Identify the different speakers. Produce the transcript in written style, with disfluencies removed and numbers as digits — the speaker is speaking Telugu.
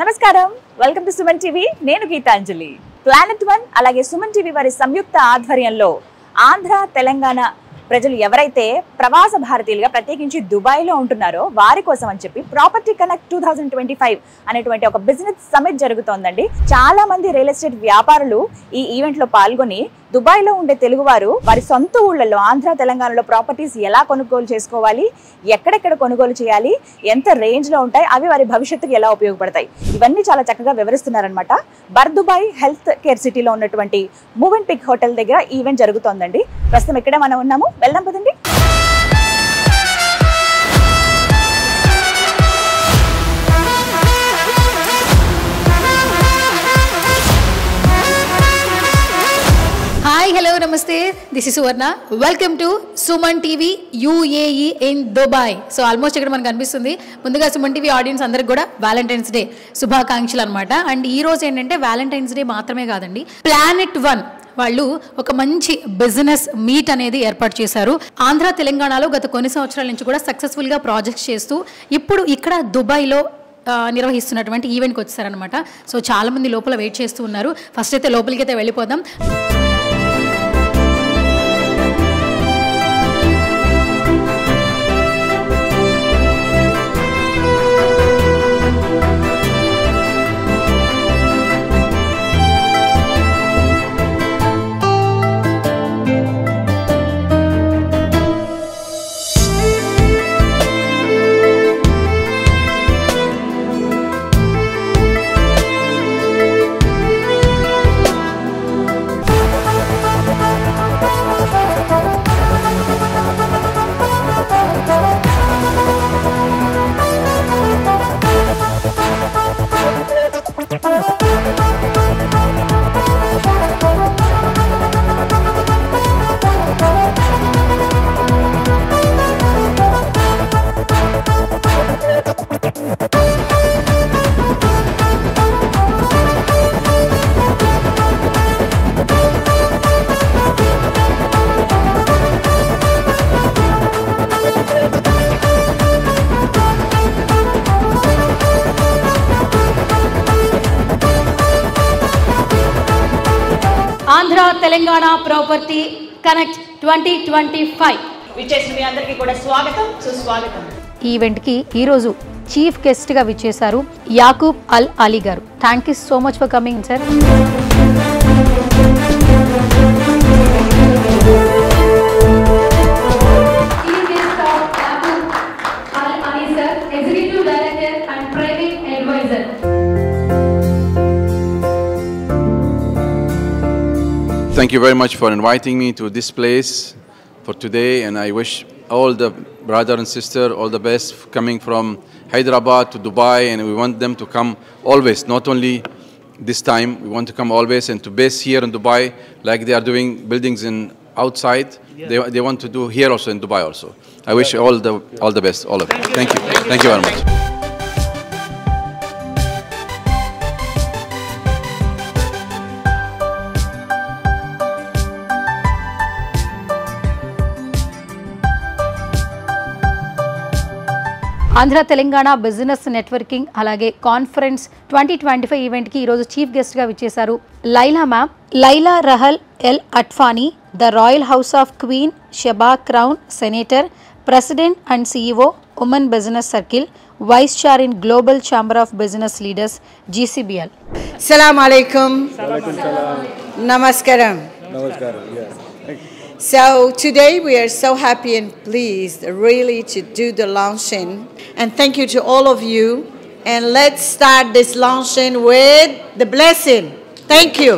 Speaker 1: నమస్కారం, వెల్కమ్ టు సుమన్ టీవీ. నేను గీతాంజలి. ప్లానెట్ వన్ అలాగే సుమన్ టీవీ వారి సంయుక్త ఆధ్వర్యంలో ఆంధ్ర తెలంగాణ ప్రజలు ఎవరైతే ప్రవాస భారతీయులుగా ప్రత్యేకించి దుబాయ్లో ఉంటున్నారో వారి కోసం అని చెప్పి ప్రాపర్టీ కనెక్ట్ 2025 అనేటువంటి ఒక బిజినెస్ సమిట్ జరుగుతోందండి. చాలా మంది రియల్ ఎస్టేట్ వ్యాపారులు ఈ ఈవెంట్లో పాల్గొని దుబాయ్లో ఉండే తెలుగువారు వారి సొంత ఊళ్ళల్లో ఆంధ్ర తెలంగాణలో ప్రాపర్టీస్ ఎలా కొనుగోలు చేసుకోవాలి, ఎక్కడెక్కడ కొనుగోలు చేయాలి, ఎంత రేంజ్లో ఉంటాయి, అవి వారి భవిష్యత్తుకు ఎలా ఉపయోగపడతాయి, ఇవన్నీ చాలా చక్కగా వివరిస్తున్నారనమాట. బర్దుబాయ్ హెల్త్ కేర్ సిటీలో ఉన్నటువంటి మూవ్ అండ్ పిక్ హోటల్ దగ్గర ఈవెంట్ జరుగుతోందండి. ప్రస్తుతం ఇక్కడ మనం ఉన్నాము, వెళ్దాం పదండి.
Speaker 2: Hi, hello, namaste. This is Suvarna. Welcome to Suman TV UAE in Dubai. So almost ఇక్కడ మనకు కనిపిస్తుంది. ముందుగా సుమన్ టీవీ ఆడియన్స్ అందరికి కూడా వ్యాలంటైన్స్ డే శుభాకాంక్షలు అనమాట. అండ్ ఈ రోజు ఏంటంటే వ్యాలంటైన్స్ డే మాత్రమే కాదండి, ప్లానెట్ వన్ వాళ్ళు ఒక మంచి బిజినెస్ మీట్ అనేది ఏర్పాటు చేశారు. ఆంధ్ర తెలంగాణలో గత కొన్ని సంవత్సరాల నుంచి కూడా సక్సెస్ఫుల్గా ప్రాజెక్ట్స్ చేస్తూ ఇప్పుడు ఇక్కడ దుబాయ్లో నిర్వహిస్తున్నటువంటి ఈవెంట్కి వచ్చారనమాట. సో చాలా మంది లోపల వెయిట్ చేస్తూ ఉన్నారు. ఫస్ట్ అయితే లోపలికి అయితే వెళ్ళిపోదాం. ఆంధ్ర తెలంగాణ ప్రాపర్టీ కనెక్ట్ 2025
Speaker 1: విచ్చేసిన మీ అందరికీ కూడా స్వాగతం, సుస్వాగతం.
Speaker 2: ఈ ఈవెంట్కి ఈరోజు చీఫ్ గెస్ట్గా విచ్చేశారు యాకూబ్ అల్ అలీ గారు. Thank you so much for coming sir.
Speaker 3: Thank you very much for inviting me to this place for today, and I wish all the brother and sister all the best coming from Hyderabad to Dubai, and we want them to come always, not only this time, we want to come always and to base here in Dubai like they are doing buildings in outside. They want to do here also in Dubai also. I wish all the best, all of them. Thank you. Thank you very much.
Speaker 2: Andhra Telangana business networking అలాగే కాన్ఫరెన్స్ 2025 ఈవెంట్కి ఈరోజు చీఫ్ గెస్ట్గా విచ్చేశారు Laila ma'am. Laila Rahal El Atfani, the royal house of queen Sheba crown senator, president and CEO women business circle, vice chair in global chamber of business leaders GCBL.
Speaker 4: Assalamu alaikum. Namaskaram. So today we are so happy and pleased really to do the launching, and thank you to all of you, and let's start this launching with the blessing. Thank you.